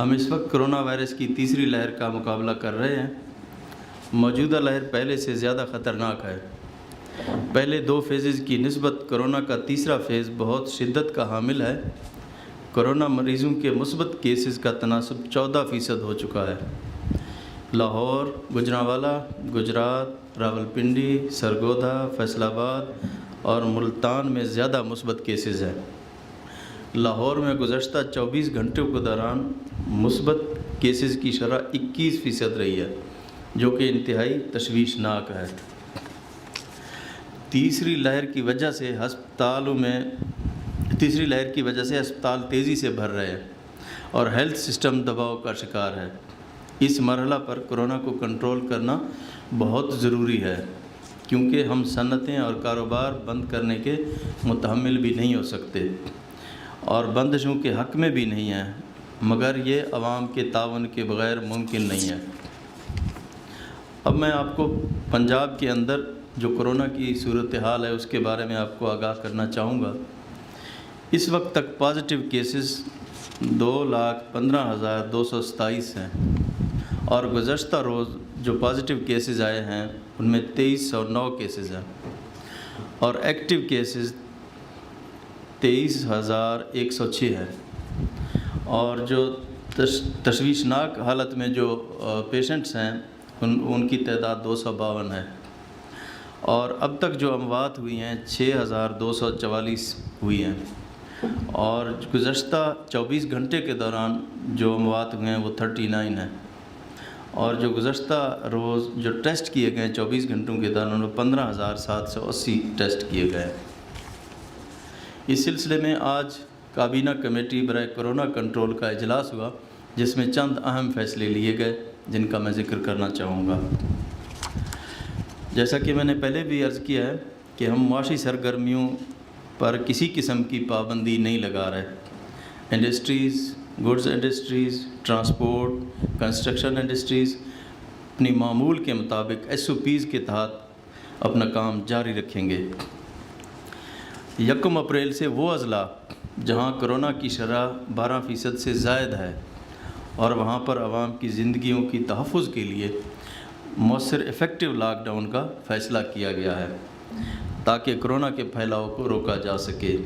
ہم اس وقت corona virus کی تیسری لہر کا مقابلہ کر رہے ہیں۔ موجودہ لہر پہلے سے زیادہ خطرناک ہے۔ پہلے 2 فیزز کی نسبت کرونا کا تیسرا فیز بہت شدت کا حامل ہے۔ کرونا مریضوں کے مثبت کیسز کا تناسب 14% ہو چکا ہے۔ لاہور، گوجرانوالہ، گجرات، راولپنڈی، سرگودا، فیصل آباد اور ملتان میں زیادہ مثبت کیسز ہیں۔ لاہور میں گزشتہ 24 گھنٹوں کے دوران مثبت کیسز کی شرح 21% رہی ہے، جو کہ انتہائی تشویشناک ہے۔ تیسری لہر کی وجہ سے ہسپتال تیزی سے بھر رہے ہیں اور ہیلتھ سسٹم دباؤ کا شکار ہے۔ اس مرحلہ پر کرونا کو کنٹرول کرنا بہت ضروری ہے، کیونکہ ہم صنعتیں اور کاروبار بند کرنے کے متحمل بھی نہیں ہو سکتے اور بندشوں کے حق میں بھی نہیں ہیں، مگر یہ عوام کے تعاون کے بغیر ممکن نہیں ہے۔ اب میں آپ کو پنجاب کے اندر جو کرونا کی صورتحال ہے اس کے بارے میں آپ کو آگاہ کرنا چاہوں گا۔ اس وقت تک پازیٹیو کیسز 2,15,227 ہیں اور گزشتہ روز جو پازیٹیو کیسز آئے ہیں ان میں 2,309 کیسز ہیں اور ایکٹیو کیسز 23,106 ہے، اور جو تشویشناک حالت میں جو پیشنٹس ہیں ان کی تعداد 252 ہے، اور اب تک جو اموات ہوئی ہیں 6,244 ہوئی ہیں، اور گزشتہ 24 گھنٹے کے دوران جو اموات ہوئے ہیں وہ 39 ہیں، اور جو گزشتہ روز جو ٹیسٹ کیے گئے 24 گھنٹوں کے دوران وہ 15,780 ٹیسٹ کیے گئے۔ اس سلسلے میں آج کابینہ کمیٹی برائے کرونا کنٹرول کا اجلاس ہوا، جس میں چند اہم فیصلے لیے گئے جن کا میں ذکر کرنا چاہوں گا۔ جیسا کہ میں نے پہلے بھی عرض کیا ہے کہ ہم معاشی سرگرمیوں پر کسی قسم کی پابندی نہیں لگا رہے۔ Industries, goods industries, transport, construction industries اپنی معمول کے مطابق SOPs کے تحت اپنا کام جاری رکھیں گے۔ 1 اپریل سے وہ اضلاع جہاں کرونا کی شرح 12% سے زائد ہے اور وہاں پر عوام کی زندگیوں کی تحفظ کے لیے مؤثر ایفیکٹو لاک ڈاؤن کا فیصلہ کیا گیا ہے تاکہ کرونا کے پھیلاؤ کو روکا جا سکے۔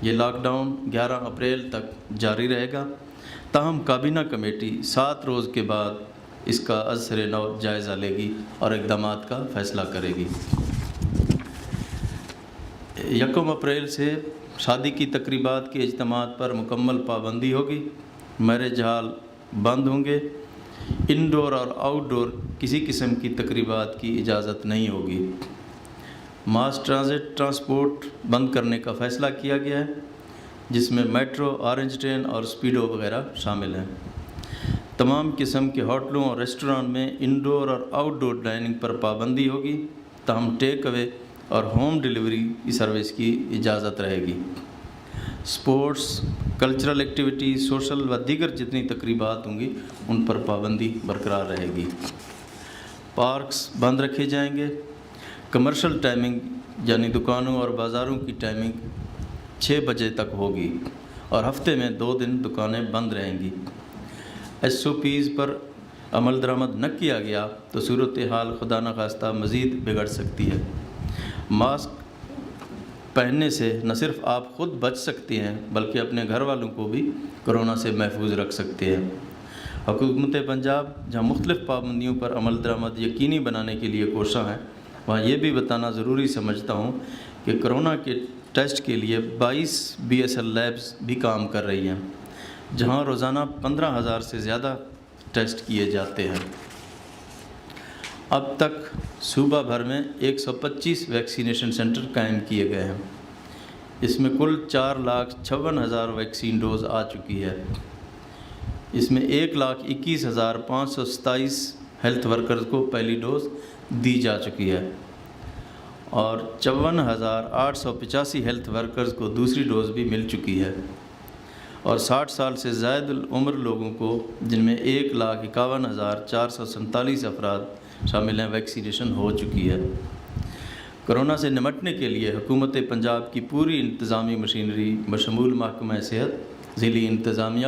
یہ لاک ڈاؤن 11 اپریل تک جاری رہے گا، تاہم کابینہ کمیٹی 7 روز کے بعد اس کا از سر نو جائزہ لے گی اور اقدامات کا فیصلہ کرے گی۔ 1 اپریل سے شادی کی تقریبات کے اجتماعات پر مکمل پابندی ہوگی۔ میرج ہال بند ہوں گے۔ انڈور اور آؤٹ ڈور کسی قسم کی تقریبات کی اجازت نہیں ہوگی۔ ماس ٹرانسپورٹ بند کرنے کا فیصلہ کیا گیا ہے، جس میں میٹرو، آرنج ٹرین اور اسپیڈو وغیرہ شامل ہیں۔ تمام قسم کے ہوٹلوں اور ریسٹوران میں انڈور اور آؤٹ ڈور ڈائننگ پر پابندی ہوگی، تاہم ٹیک اوے اور ہوم ڈیلیوری کی سروس کی اجازت رہے گی۔ سپورٹس، کلچرل ایکٹیویٹی، سوشل و دیگر جتنی تقریبات ہوں گی ان پر پابندی برقرار رہے گی۔ پارکس بند رکھے جائیں گے۔ کمرشل ٹائمنگ یعنی دکانوں اور بازاروں کی ٹائمنگ 6 بجے تک ہوگی اور ہفتے میں 2 دن دکانیں بند رہیں گی۔ SOPs پر عمل درآمد نہ کیا گیا تو صورتحال خدا نخواستہ مزید بگڑ سکتی ہے۔ ماسک پہننے سے نہ صرف آپ خود بچ سکتے ہیں بلکہ اپنے گھر والوں کو بھی کرونا سے محفوظ رکھ سکتے ہیں۔ حکومت پنجاب جہاں مختلف پابندیوں پر عمل درآمد یقینی بنانے کے لیے کوشاں ہے، وہاں یہ بھی بتانا ضروری سمجھتا ہوں کہ کرونا کے ٹیسٹ کے لیے 22 BSL لیبز بھی کام کر رہی ہیں، جہاں روزانہ 15,000 سے زیادہ ٹیسٹ کیے جاتے ہیں۔ اب تک صوبہ بھر میں 125 ویکسینیشن سینٹر قائم کیے گئے ہیں۔ اس میں کل 4,56,000 ویکسین ڈوز آ چکی ہے۔ اس میں 1,21,527 ہیلتھ ورکرز کو پہلی ڈوز دی جا چکی ہے اور 54,885 ہیلتھ ورکرز کو دوسری ڈوز بھی مل چکی ہے، اور 60 سال سے زائد العمر لوگوں کو، جن میں 1,51,447 افراد شامل ہیں، ویکسینیشن ہو چکی ہے۔ کرونا سے نمٹنے کے لیے حکومت پنجاب کی پوری انتظامی مشینری بشمول محکمہ صحت، ضلعی انتظامیہ